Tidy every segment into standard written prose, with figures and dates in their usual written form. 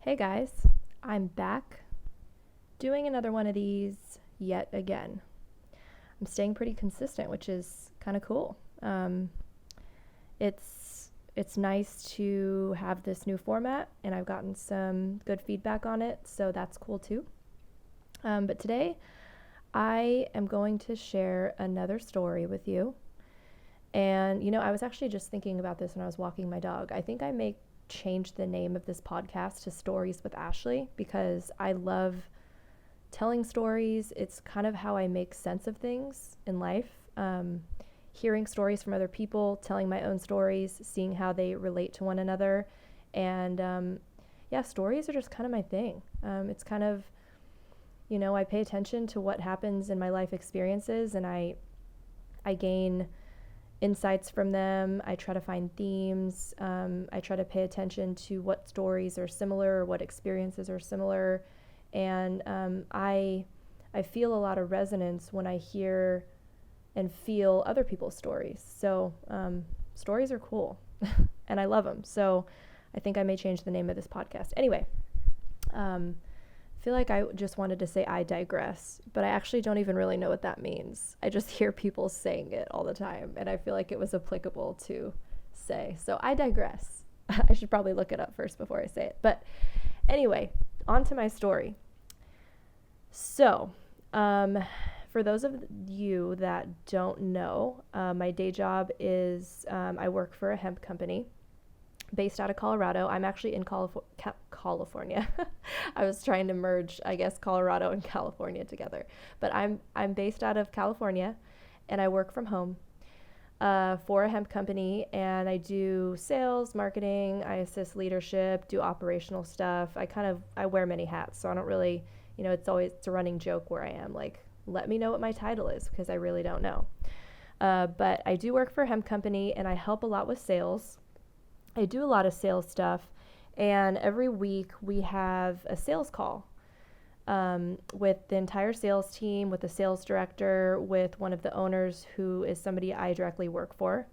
Hey guys, I'm back doing another one of these yet again. I'm staying pretty consistent, which is kind of cool. It's nice to have this new format, and I've gotten some good feedback on it, so that's cool too. But today, I am going to share another story with you. And I was actually just thinking about this when I was walking my dog. I think I may change the name of this podcast to Stories with Ashley because I love telling stories. It's kind of how I make sense of things in life. Hearing stories from other people, telling my own stories, seeing how they relate to one another. And stories are just kind of my thing. It's kind of, I pay attention to what happens in my life experiences, and I gain insights from them. I try to find themes. I try to pay attention to what stories are similar or what experiences are similar. And I feel a lot of resonance when I hear and feel other people's stories. So stories are cool and I love them. So I think I may change the name of this podcast. Anyway, I feel like I just wanted to say I digress, but I actually don't even really know what that means. I just hear people saying it all the time, and I feel like it was applicable to say. So I digress. I should probably look it up first before I say it. But anyway, on to my story. So, for those of you that don't know, my day job is I work for a hemp company based out of Colorado. I'm actually in California. I was trying to merge, I guess, Colorado and California together. But I'm based out of California, and I work from home for a hemp company, and I do sales, marketing, I assist leadership, do operational stuff. I wear many hats, so I don't really, it's a running joke where I am, like, let me know what my title is, because I really don't know. But I do work for a hemp company, and I help a lot with sales. I do a lot of sales stuff, and every week we have a sales call with the entire sales team, with the sales director, with one of the owners who is somebody I directly work for.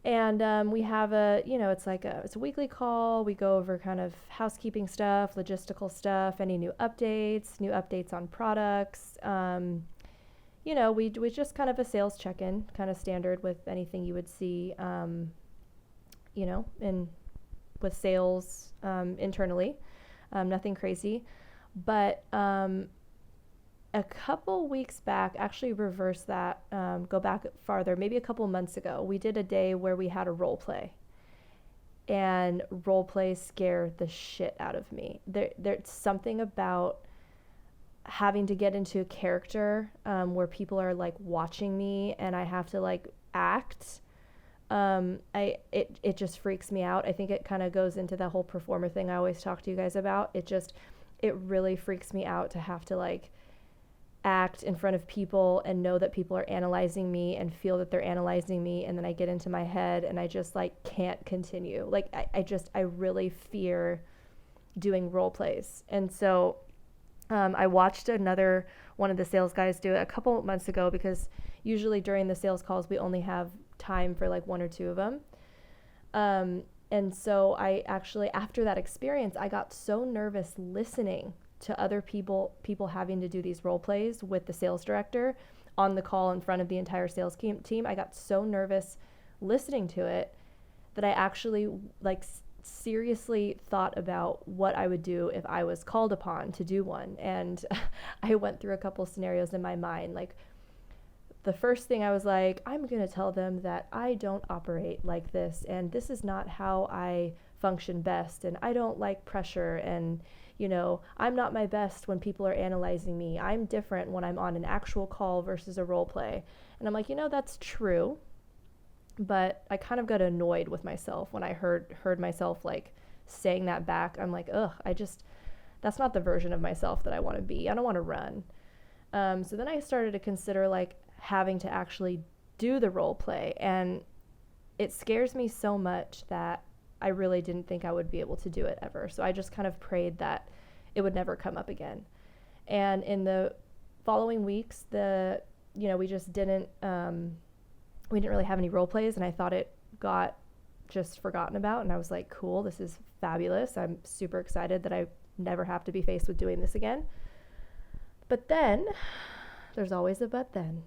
And we have it's a weekly call. We go over kind of housekeeping stuff, logistical stuff, any new updates on products. We just kind of a sales check-in, kind of standard with anything you would see with sales internally, nothing crazy. But a couple weeks back, actually reverse that, go back farther, maybe a couple months ago, we did a day where we had a role play. And role play scared the shit out of me. There's something about having to get into a character where people are like watching me and I have to like act. It just freaks me out. I think it kind of goes into that whole performer thing I always talk to you guys about. It really freaks me out to have to like act in front of people and know that people are analyzing me and feel that they're analyzing me, and then I get into my head and I just like can't continue. Like I really fear doing role plays. And so I watched another one of the sales guys do it a couple months ago, because usually during the sales calls we only have time for like one or two of them. And so I actually, after that experience, I got so nervous listening to other people having to do these role plays with the sales director on the call in front of the entire sales team. I got so nervous listening to it that I actually like seriously thought about what I would do if I was called upon to do one. And I went through a couple scenarios in my mind. Like, the first thing I was like, I'm going to tell them that I don't operate like this, and this is not how I function best, and I don't like pressure, and I'm not my best when people are analyzing me. I'm different when I'm on an actual call versus a role play. And I'm like, that's true. But I kind of got annoyed with myself when I heard myself like saying that back. I'm like, that's not the version of myself that I want to be. I don't want to run. So then I started to consider like having to actually do the role play, and it scares me so much that I really didn't think I would be able to do it ever. So I just kind of prayed that it would never come up again. And in the following weeks, we just didn't really have any role plays, and I thought it got just forgotten about. And I was like, cool, this is fabulous. I'm super excited that I never have to be faced with doing this again. But then, there's always a but then.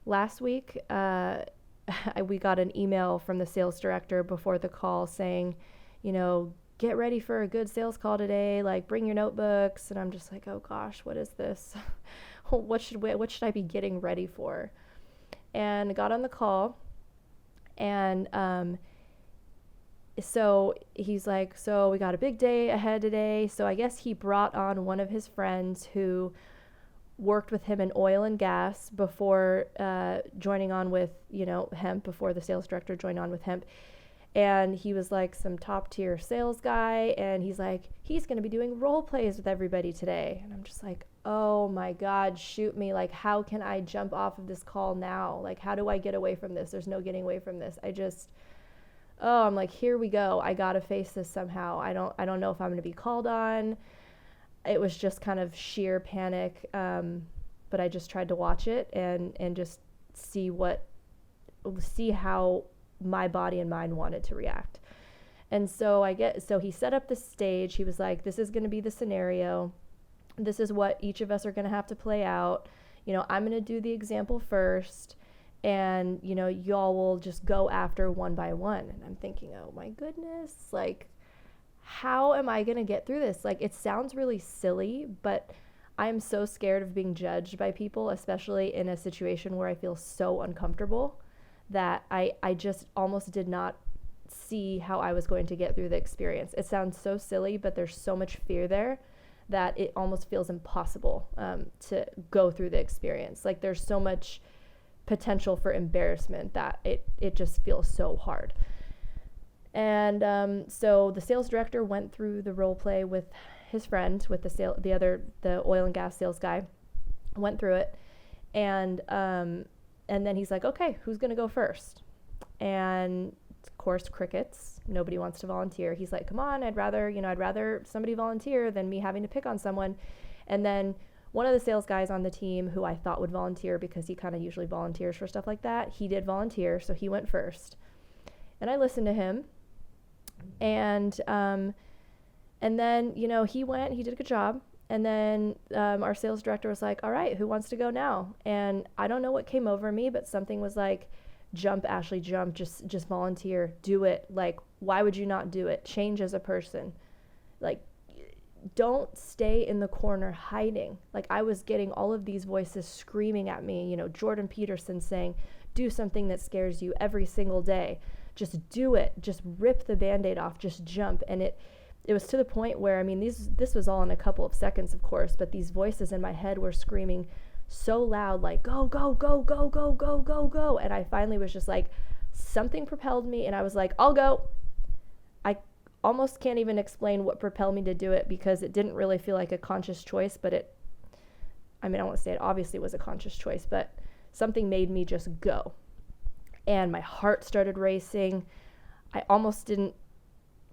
Last week, we got an email from the sales director before the call saying, get ready for a good sales call today, like bring your notebooks. And I'm just like, oh gosh, what is this? What should I be getting ready for? And I got on the call, and so he's like, so we got a big day ahead today. So I guess he brought on one of his friends who worked with him in oil and gas before joining on with, hemp, before the sales director joined on with hemp. And he was like some top tier sales guy. And he's like, he's going to be doing role plays with everybody today. And I'm just like, oh my God, shoot me. Like, how can I jump off of this call now? Like, how do I get away from this? There's no getting away from this. I'm like, here we go. I got to face this somehow. I don't know if I'm going to be called on. It was just kind of sheer panic. But I just tried to watch it and just see how my body and mind wanted to react. And so he set up the stage. He was like, this is going to be the scenario. This is what each of us are going to have to play out. I'm going to do the example first, and, y'all will just go after one by one. And I'm thinking, oh my goodness, like, how am I going to get through this? Like, it sounds really silly, but I'm so scared of being judged by people, especially in a situation where I feel so uncomfortable, that I just almost did not see how I was going to get through the experience. It sounds so silly, but there's so much fear there that it almost feels impossible to go through the experience. Like, there's so much potential for embarrassment that it just feels so hard. And so the sales director went through the role play with his friend, with the oil and gas sales guy, went through it, and then he's like, okay, who's gonna go first? And of course, crickets. Nobody wants to volunteer. He's like, come on, I'd rather somebody volunteer than me having to pick on someone. And then one of the sales guys on the team, who I thought would volunteer because he kind of usually volunteers for stuff like that, he did volunteer, so he went first. And I listened to him, and then, he went, he did a good job. And then our sales director was like, all right, who wants to go now? And I don't know what came over me, but something was like, jump, Ashley, jump, just volunteer, do it. Like, why would you not do it? Change as a person. Like, don't stay in the corner hiding. Like, I was getting all of these voices screaming at me, Jordan Peterson saying, do something that scares you every single day. Just do it. Just rip the Band-Aid off. Just jump. And it was to the point where, this was all in a couple of seconds, of course, but these voices in my head were screaming so loud, like, go, go, go, go, go, go, go, go. And I finally was just like, something propelled me, and I was like, I'll go. I almost can't even explain what propelled me to do it, because it didn't really feel like a conscious choice, but I won't say it obviously was a conscious choice, but something made me just go. And my heart started racing. I almost didn't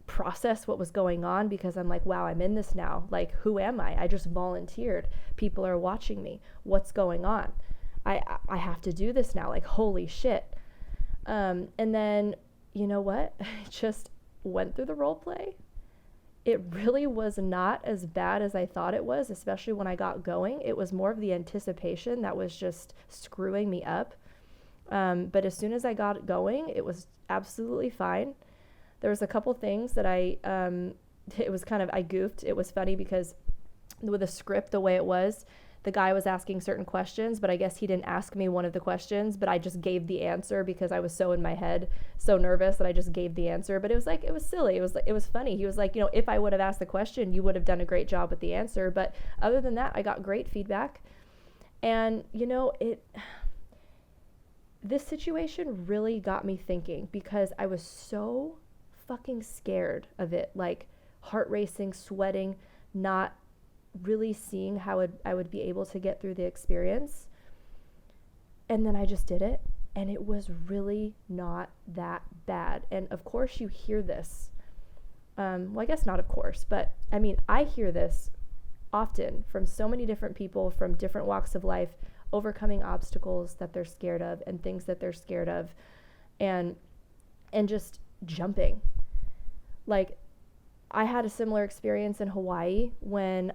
process what was going on, because I'm like, wow, I'm in this now. Like, who am I? I just volunteered. People are watching me. What's going on? I have to do this now. Like, holy shit. And then, you know what? I just went through the role play. It really was not as bad as I thought it was, especially when I got going. It was more of the anticipation that was just screwing me up. But as soon as I got going, it was absolutely fine. There was a couple things that I goofed. It was funny because with the script, the way it was, the guy was asking certain questions, but I guess he didn't ask me one of the questions, but I just gave the answer because I was so in my head, so nervous, that I just gave the answer. But it was silly. It was funny. He was like, if I would have asked the question, you would have done a great job with the answer. But other than that, I got great feedback. And, this situation really got me thinking, because I was so fucking scared of it, like heart racing, sweating, not really seeing how I would be able to get through the experience. And then I just did it, and it was really not that bad. And of course you hear this. Well, I guess not of course, but I hear this often from so many different people from different walks of life, overcoming obstacles that they're scared of and things that they're scared of. And just jumping. Like, I had a similar experience in Hawaii when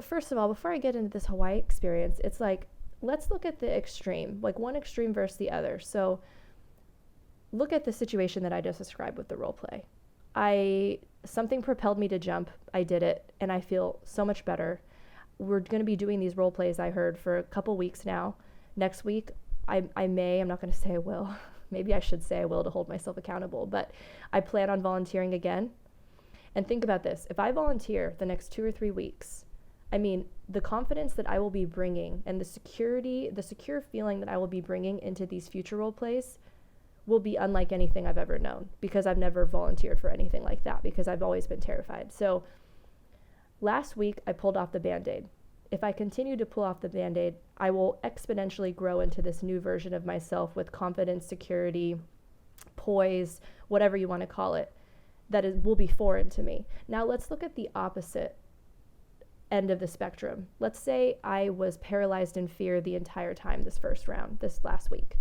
first of all, before I get into this Hawaii experience, it's like, let's look at the extreme, like one extreme versus the other. So look at the situation that I just described with the role play. Something propelled me to jump. I did it, and I feel so much better. We're going to be doing these role plays, I heard, for a couple weeks now. Next week, I'm not going to say I will. Maybe I should say I will to hold myself accountable, but I plan on volunteering again. And think about this. If I volunteer the next 2 or 3 weeks, the confidence that I will be bringing and the secure feeling that I will be bringing into these future role plays will be unlike anything I've ever known, because I've never volunteered for anything like that, because I've always been terrified. So last week I pulled off the Band-Aid. If I continue to pull off the Band-Aid, I will exponentially grow into this new version of myself with confidence, security, poise, whatever you want to call it, will be foreign to me. Now let's look at the opposite end of the spectrum. Let's say I was paralyzed in fear the entire time this last week.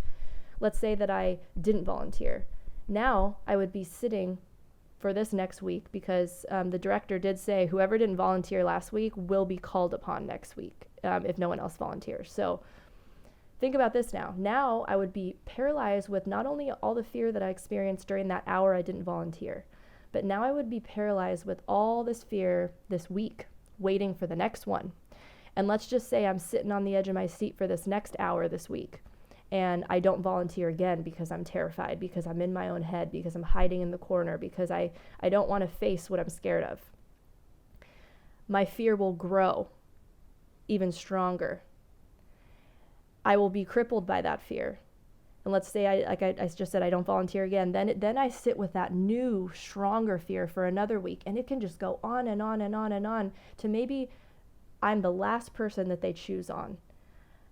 Let's say that I didn't volunteer. Now I would be sitting for this next week, because the director did say whoever didn't volunteer last week will be called upon next week if no one else volunteers. So think about this now. Now I would be paralyzed with not only all the fear that I experienced during that hour I didn't volunteer, but now I would be paralyzed with all this fear this week, waiting for the next one. And let's just say I'm sitting on the edge of my seat for this next hour this week, and I don't volunteer again because I'm terrified, because I'm in my own head, because I'm hiding in the corner, because I don't want to face what I'm scared of. My fear will grow even stronger. I will be crippled by that fear. And let's say I just said I don't volunteer again. Then I sit with that new, stronger fear for another week, and it can just go on and on and on and on to maybe I'm the last person that they choose on.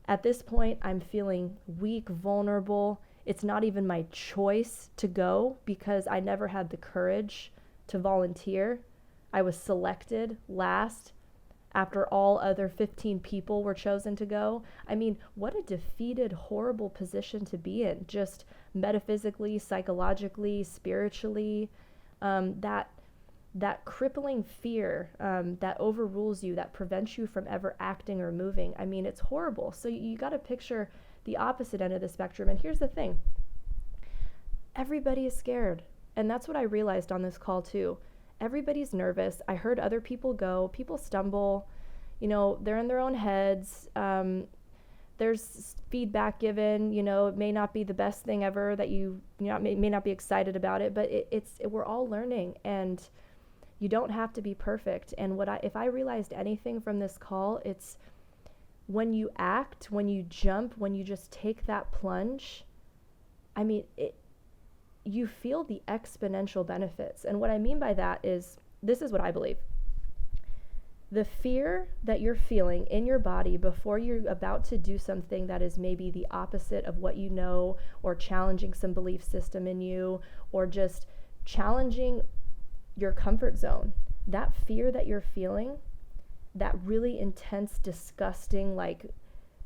At this point, I'm feeling weak, vulnerable. It's not even my choice to go, because I never had the courage to volunteer. I was selected last after all other 15 people were chosen to go. What a defeated, horrible position to be in, just metaphysically, psychologically, spiritually. That crippling fear that overrules you, that prevents you from ever acting or moving. It's horrible. So you got to picture the opposite end of the spectrum. And here's the thing. Everybody is scared. And that's what I realized on this call too. Everybody's nervous. I heard other people go. People stumble. They're in their own heads. There's feedback given. It may not be the best thing ever, that may not be excited about it, but we're all learning, and you don't have to be perfect. And if I realized anything from this call, it's when you act, when you jump, when you just take that plunge, you feel the exponential benefits. And what I mean by that is, this is what I believe. The fear that you're feeling in your body before you're about to do something that is maybe the opposite of what you know, or challenging some belief system in you, or just challenging your comfort zone, that fear that you're feeling, that really intense, disgusting,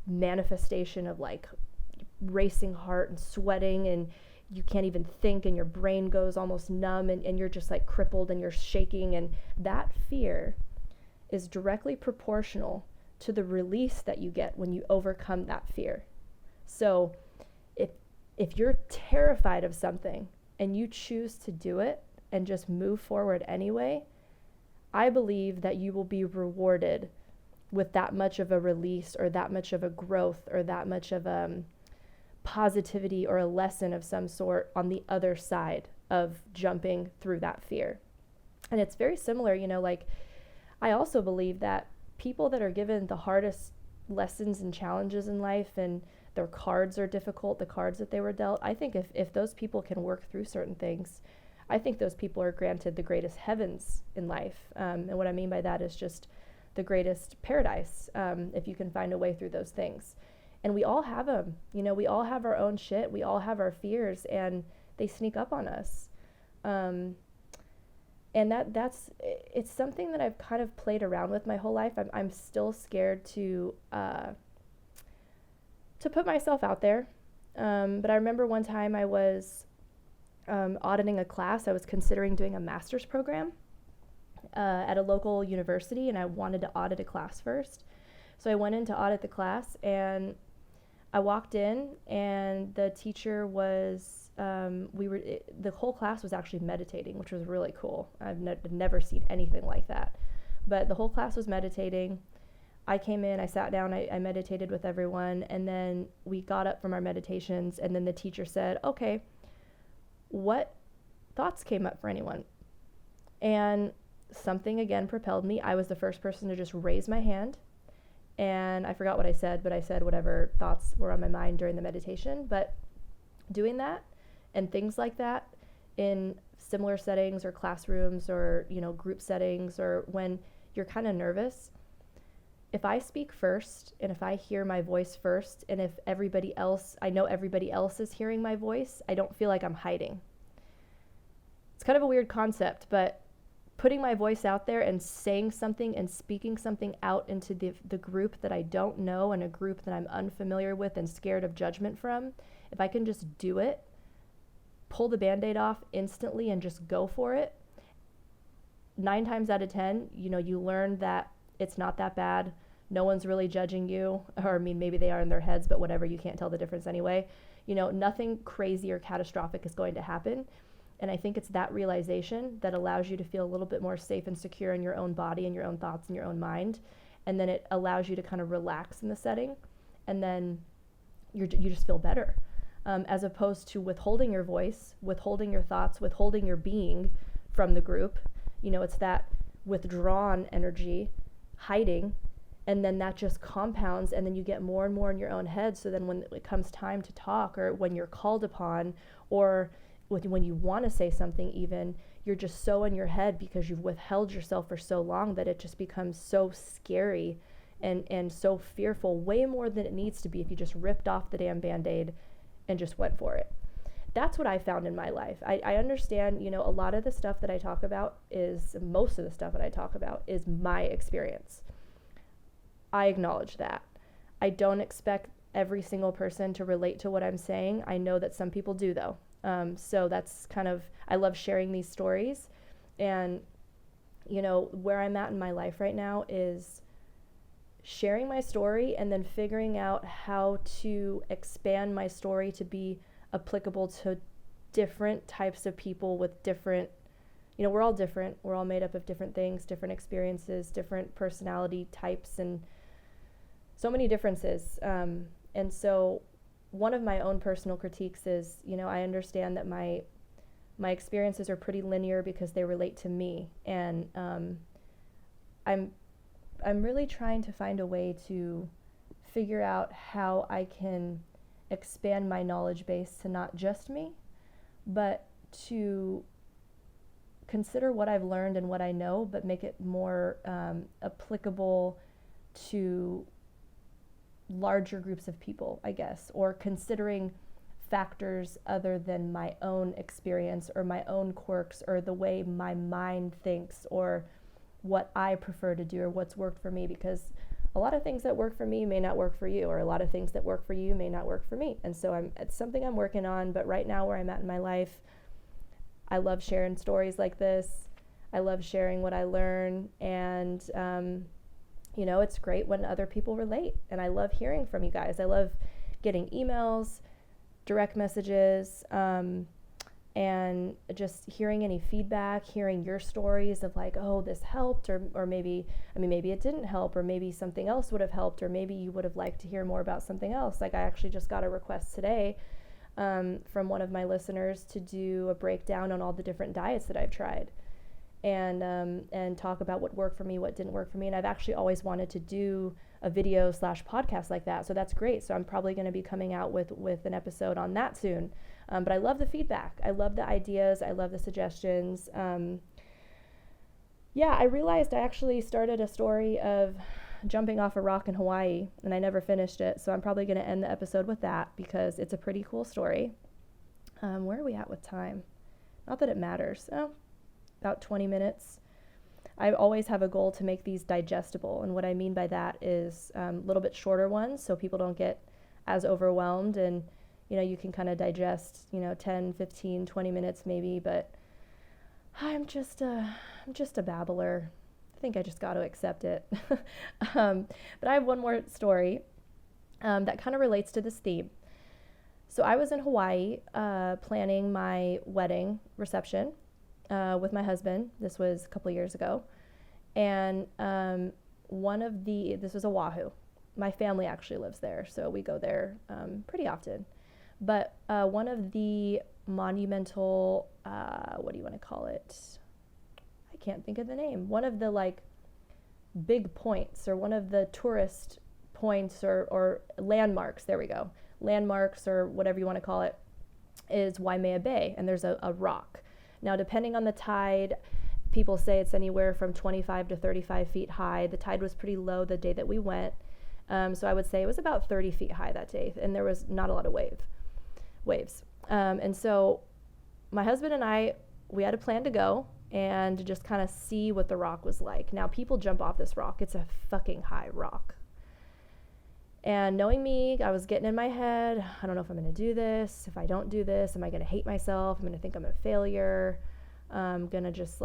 manifestation of racing heart and sweating, and you can't even think, and your brain goes almost numb, and you're just crippled, and you're shaking, and that fear is directly proportional to the release that you get when you overcome that fear. So if you're terrified of something and you choose to do it and just move forward anyway, I believe that you will be rewarded with that much of a release, or that much of a growth, or that much of positivity, or a lesson of some sort on the other side of jumping through that fear. And it's very similar, I also believe that people that are given the hardest lessons and challenges in life, and their cards are difficult, the cards that they were dealt, I think if those people can work through certain things, I think those people are granted the greatest heavens in life. And what I mean by that is just the greatest paradise, if you can find a way through those things. And we all have them. We all have our own shit. We all have our fears, and they sneak up on us. And it's something that I've kind of played around with my whole life. I'm still scared to put myself out there. But I remember one time I was auditing a class. I was considering doing a master's program at a local university, and I wanted to audit a class first. So I went in to audit the class, and I walked in, and the teacher was, the whole class was actually meditating, which was really cool. I've never seen anything like that. But the whole class was meditating. I came in, I sat down, I meditated with everyone, and then we got up from our meditations, and then the teacher said, okay, what thoughts came up for anyone? And something again propelled me. I was the first person to just raise my hand, and I forgot what I said, but I said whatever thoughts were on my mind during the meditation. But doing that and things like that in similar settings or classrooms or, group settings, or when you're kind of nervous, if I speak first and if I hear my voice first, and if I know everybody else is hearing my voice, I don't feel like I'm hiding. It's kind of a weird concept, but putting my voice out there and saying something and speaking something out into the group that I don't know and a group that I'm unfamiliar with and scared of judgment from, if I can just do it, pull the Band-Aid off instantly and just go for it, 9 times out of 10, you learn that it's not that bad. No one's really judging you. Or, maybe they are in their heads, but whatever, you can't tell the difference anyway. Nothing crazy or catastrophic is going to happen. And I think it's that realization that allows you to feel a little bit more safe and secure in your own body and your own thoughts and your own mind. And then it allows you to kind of relax in the setting. And then you just feel better. As opposed to withholding your voice, withholding your thoughts, withholding your being from the group. It's that withdrawn energy, hiding, and then that just compounds, and then you get more and more in your own head. So then when it comes time to talk, or when you're called upon, or when you want to say something even, you're just so in your head because you've withheld yourself for so long that it just becomes so scary and so fearful, way more than it needs to be if you just ripped off the damn Band-Aid and just went for it. That's what I found in my life. I understand, a lot of the stuff that I talk about most of the stuff that I talk about is my experience. I acknowledge that. I don't expect every single person to relate to what I'm saying. I know that some people do, though. So that's I love sharing these stories. And, where I'm at in my life right now is sharing my story and then figuring out how to expand my story to be applicable to different types of people with different, we're all different. We're all made up of different things, different experiences, different personality types, and so many differences. And so one of my own personal critiques is, I understand that my experiences are pretty linear because they relate to me. And I'm really trying to find a way to figure out how I can expand my knowledge base to not just me, but to consider what I've learned and what I know, but make it more applicable to larger groups of people, I guess, or considering factors other than my own experience or my own quirks or the way my mind thinks or what I prefer to do or what's worked for me, because a lot of things that work for me may not work for you, or a lot of things that work for you may not work for me. And so it's something I'm working on, but right now where I'm at in my life, I love sharing stories like this. I love sharing what I learn, and it's great when other people relate, and I love hearing from you guys. I love getting emails, direct messages, and just hearing any feedback, hearing your stories of like, oh, this helped, or maybe it didn't help, or maybe something else would have helped, or maybe you would have liked to hear more about something else. Like I actually just got a request today from one of my listeners to do a breakdown on all the different diets that I've tried, and talk about what worked for me, what didn't work for me. And I've actually always wanted to do a video / podcast like that. So that's great. So I'm probably going to be coming out with an episode on that soon. But I love the feedback. I love the ideas. I love the suggestions. I realized I actually started a story of jumping off a rock in Hawaii, and I never finished it. So I'm probably going to end the episode with that because it's a pretty cool story. Where are we at with time? Not that it matters. Oh, about 20 minutes. I always have a goal to make these digestible. And what I mean by that is a little bit shorter ones so people don't get as overwhelmed. And, you can kind of digest, 10, 15, 20 minutes maybe, but I'm just a babbler. I think I just got to accept it. But I have one more story that kind of relates to this theme. So I was in Hawaii planning my wedding reception with my husband. This was a couple years ago. And this was Oahu. My family actually lives there, so we go there pretty often. But one of the monumental, what do you want to call it? I can't think of the name. One of the big points, or one of the tourist points or landmarks, there we go. Landmarks, or whatever you want to call it, is Waimea Bay, and there's a rock. Now, depending on the tide, people say it's anywhere from 25 to 35 feet high. The tide was pretty low the day that we went. So I would say it was about 30 feet high that day, and there was not a lot of waves. And so my husband and I, we had a plan to go and just kind of see what the rock was like. Now, people jump off this rock. It's a fucking high rock. And knowing me, I was getting in my head, I don't know if I'm going to do this. If I don't do this, am I going to hate myself? I'm going to think I'm a failure. I'm going to just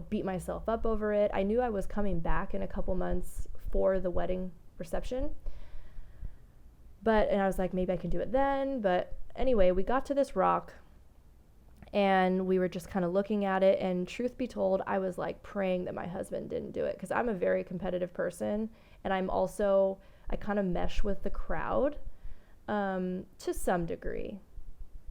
beat myself up over it. I knew I was coming back in a couple months for the wedding reception. And I was like, maybe I can do it then. But anyway, we got to this rock and we were just kind of looking at it. And truth be told, I was praying that my husband didn't do it, because I'm a very competitive person. And I kind of mesh with the crowd to some degree.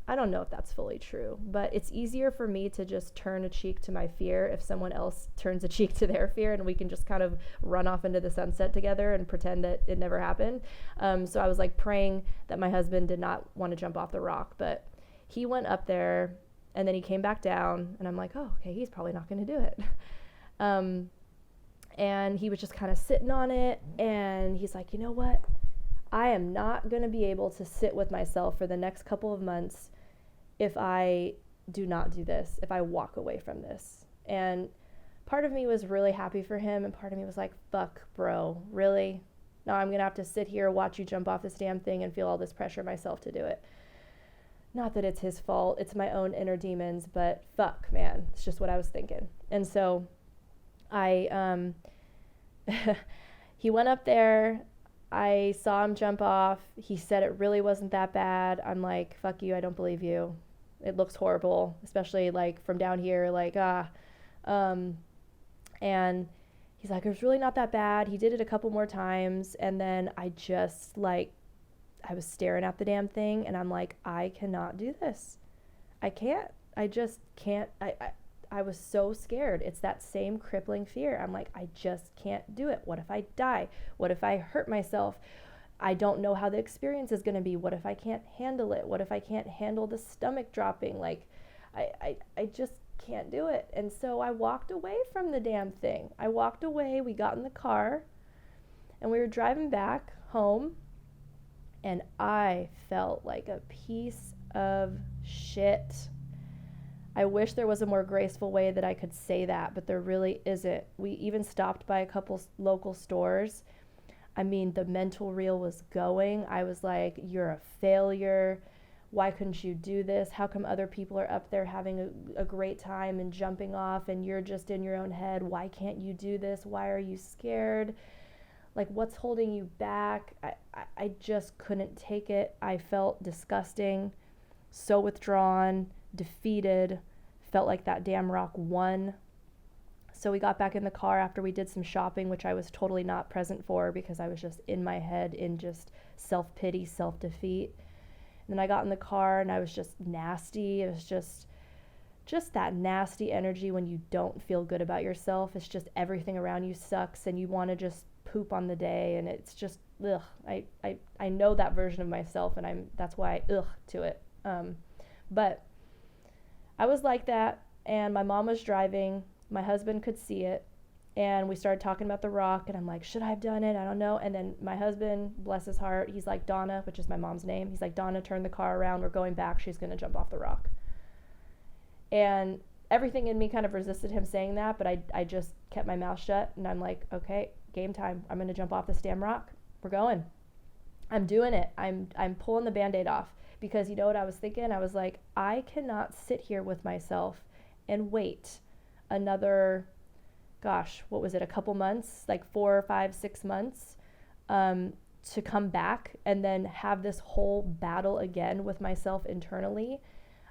I don't know if that's fully true, but it's easier for me to just turn a cheek to my fear if someone else turns a cheek to their fear, and we can just kind of run off into the sunset together and pretend that it never happened. So I was praying that my husband did not want to jump off the rock, but he went up there and then he came back down, and I'm like, oh, okay, he's probably not going to do it. And he was just kind of sitting on it, and he's like, you know what? I am not going to be able to sit with myself for the next couple of months if I do not do this, if I walk away from this. And part of me was really happy for him, and part of me was like, fuck, bro, really? Now I'm going to have to sit here, watch you jump off this damn thing, and feel all this pressure myself to do it. Not that it's his fault, it's my own inner demons, but fuck, man, it's just what I was thinking. And so he went up there, I saw him jump off, he said it really wasn't that bad. I'm like, fuck you, I don't believe you. It looks horrible, especially from down here, and he's like, it was really not that bad. He did it a couple more times, and then I just I was staring at the damn thing, and I'm like, I cannot do this. I can't. I just can't. I was so scared. It's that same crippling fear. I'm like, I just can't do it. What if I die? What if I hurt myself? I don't know how the experience is going to be. What if I can't handle it? What if I can't handle the stomach dropping? I just can't do it. And so I walked away from the damn thing. I walked away. We got in the car, and we were driving back home, and I felt like a piece of shit. I wish there was a more graceful way that I could say that, but there really isn't. We even stopped by a couple local stores. I mean, the mental reel was going. I was like, you're a failure. Why couldn't you do this? How come other people are up there having a great time and jumping off, and you're just in your own head? Why can't you do this? Why are you scared? What's holding you back? I just couldn't take it. I felt disgusting, so withdrawn, defeated, felt like that damn rock won. So we got back in the car after we did some shopping, which I was totally not present for because I was just in my head in just self-pity, self-defeat. And then I got in the car and I was just nasty. It was just that nasty energy when you don't feel good about yourself. It's just everything around you sucks and you want to just poop on the day, and it's just ugh. I know that version of myself, and that's why I ugh to it. But I was like that, and my mom was driving. My husband could see it, and we started talking about the rock, and I'm like, should I have done it? I don't know. And then my husband, bless his heart, he's like, Donna, which is my mom's name, he's like, Donna, turn the car around. We're going back. She's going to jump off the rock. And everything in me kind of resisted him saying that, but I just kept my mouth shut, and I'm like, okay, game time. I'm going to jump off this damn rock. We're going. I'm doing it. I'm pulling the Band-Aid off, because you know what I was thinking? I was like, I cannot sit here with myself and wait another, gosh, what was it? A couple months, like 4, 5, 6 months, to come back and then have this whole battle again with myself internally.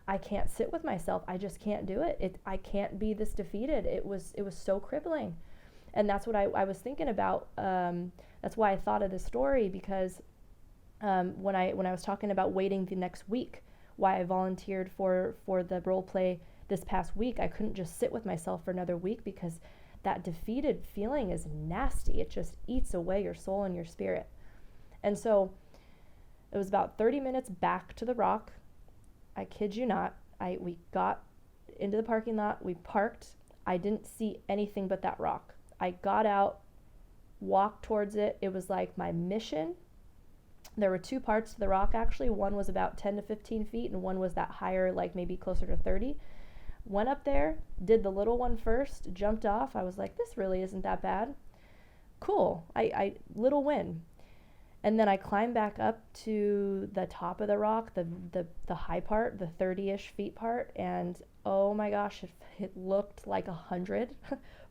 I can't sit with myself. I just can't do it. I can't be this defeated. It was so crippling. And that's what I was thinking about. That's why I thought of this story, because when I was talking about waiting the next week, why I volunteered for the role play this past week, I couldn't just sit with myself for another week, because that defeated feeling is nasty. It just eats away your soul and your spirit. And so it was about 30 minutes back to the Rock. I kid you not. We got into the parking lot. We parked. I didn't see anything but that rock. I got out, walked towards it. It was like my mission. There were 2 parts to the rock, actually. One was about 10 to 15 feet, and one was that higher, like maybe closer to 30. Went up there, did the little one first, jumped off. I was like, this really isn't that bad. Cool. I little win. And then I climbed back up to the top of the rock, the high part, the 30-ish feet part, and oh my gosh, it looked like 100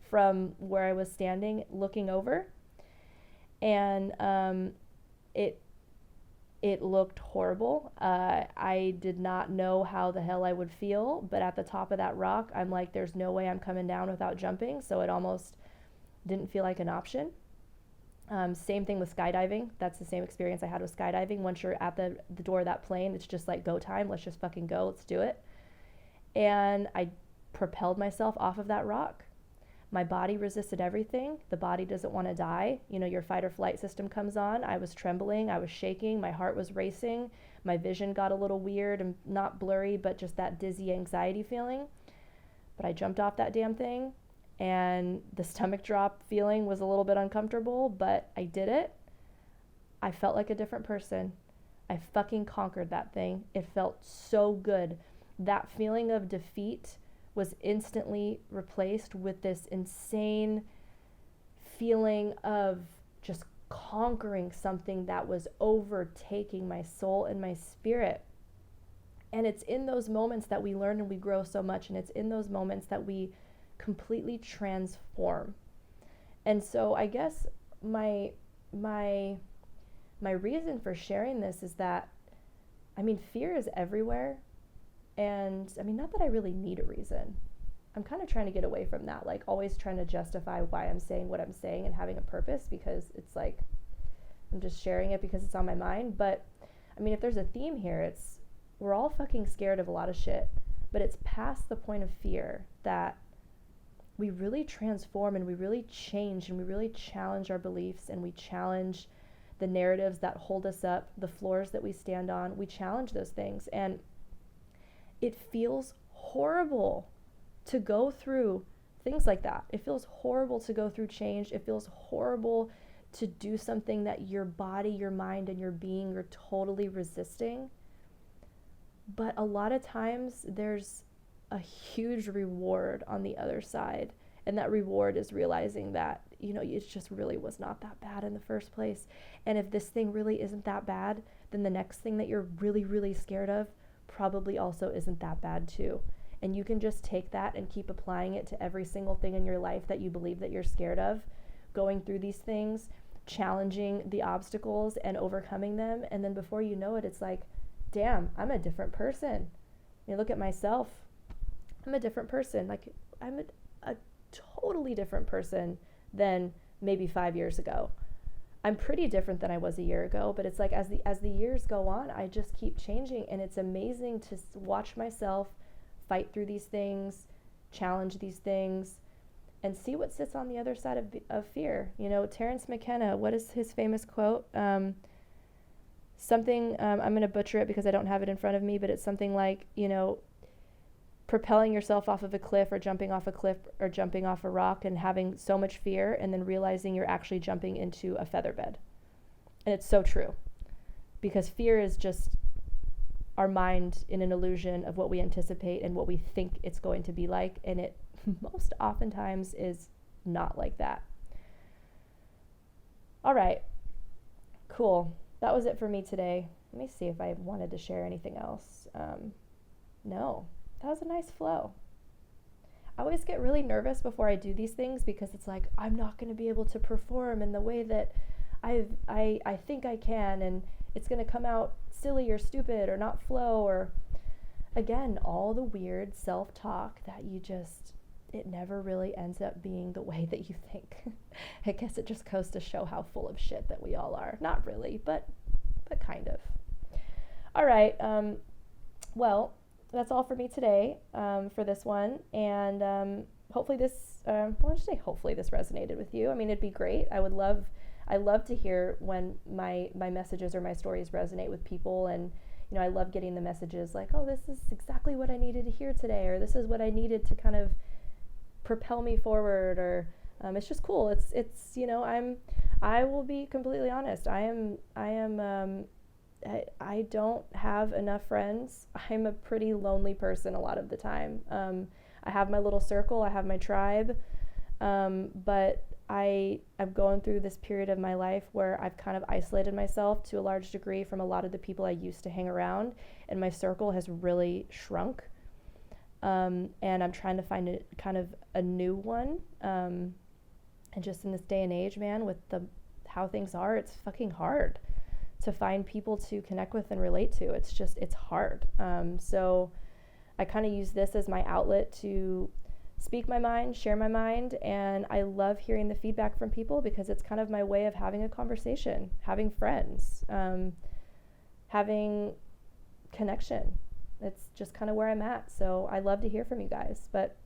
from where I was standing looking over. And it looked horrible. I did not know how the hell I would feel, but at the top of that rock, I'm like, there's no way I'm coming down without jumping, so it almost didn't feel like an option. Same thing with skydiving. That's the same experience I had with skydiving. Once you're at the door of that plane, it's just like go time. Let's just fucking go. Let's do it. And I propelled myself off of that rock. My body resisted everything. The body doesn't want to die. You know, your fight or flight system comes on. I was trembling. I was shaking. My heart was racing. My vision got a little weird and not blurry, but just that dizzy anxiety feeling. But I jumped off that damn thing. And the stomach drop feeling was a little bit uncomfortable, but I did it. I felt like a different person. I fucking conquered that thing. It felt so good. That feeling of defeat was instantly replaced with this insane feeling of just conquering something that was overtaking my soul and my spirit. And it's in those moments that we learn and we grow so much, and it's in those moments that we completely transform. And so I guess my reason for sharing this is that, I mean, fear is everywhere. And I mean, not that I really need a reason. I'm kind of trying to get away from that, like always trying to justify why I'm saying what I'm saying and having a purpose, because it's like I'm just sharing it because it's on my mind. But I mean, if there's a theme here, it's we're all fucking scared of a lot of shit, but it's past the point of fear that we really transform and we really change and we really challenge our beliefs, and we challenge the narratives that hold us up, the floors that we stand on. We challenge those things, and it feels horrible to go through things like that. It feels horrible to go through change. It feels horrible to do something that your body, your mind, and your being are totally resisting. But a lot of times there's a huge reward on the other side. And that reward is realizing that, you know, it just really was not that bad in the first place. And if this thing really isn't that bad, then the next thing that you're really, really scared of probably also isn't that bad too. And you can just take that and keep applying it to every single thing in your life that you believe that you're scared of, going through these things, challenging the obstacles and overcoming them. And then before you know it, it's like, damn, I'm a different person. You look at myself, I'm a different person. Like, I'm a totally different person than maybe 5 years ago. I'm pretty different than I was a year ago, but it's like as the years go on, I just keep changing, and it's amazing to watch myself fight through these things, challenge these things, and see what sits on the other side of fear. You know, Terence McKenna, what is his famous quote? Something, I'm going to butcher it because I don't have it in front of me, but it's something like, you know, propelling yourself off of a cliff or jumping off a cliff or jumping off a rock and having so much fear and then realizing you're actually jumping into a feather bed. And it's so true, because fear is just our mind in an illusion of what we anticipate and what we think it's going to be like, and it most oftentimes is not like that. All right, cool. that was it for me today. Let me see if I wanted to share anything else. No, that was a nice flow. I always get really nervous before I do these things because it's like, I'm not going to be able to perform in the way that I think I can, and it's going to come out silly or stupid or not flow, or again, all the weird self-talk that it never really ends up being the way that you think. I guess it just goes to show how full of shit that we all are. Not really, but kind of. All right. Well, that's all for me today for this one. And hopefully this, hopefully this resonated with you. I mean, it'd be great. I love to hear when my messages or my stories resonate with people. And, I love getting the messages like, oh, this is exactly what I needed to hear today, or this is what I needed to kind of propel me forward, or it's just cool. I will be completely honest. I don't have enough friends. I'm a pretty lonely person a lot of the time. I have my little circle, I have my tribe, but I'm going through this period of my life where I've kind of isolated myself to a large degree from a lot of the people I used to hang around, and my circle has really shrunk. And I'm trying to find a new one. And just in this day and age, man, with how things are, it's fucking hard to find people to connect with and relate to. It's hard. So I kind of use this as my outlet to speak my mind, share my mind, and I love hearing the feedback from people because it's kind of my way of having a conversation, having friends, having connection. It's just kind of where I'm at. So I love to hear from you guys. But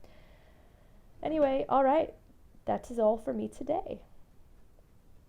anyway, all right, that is all for me today.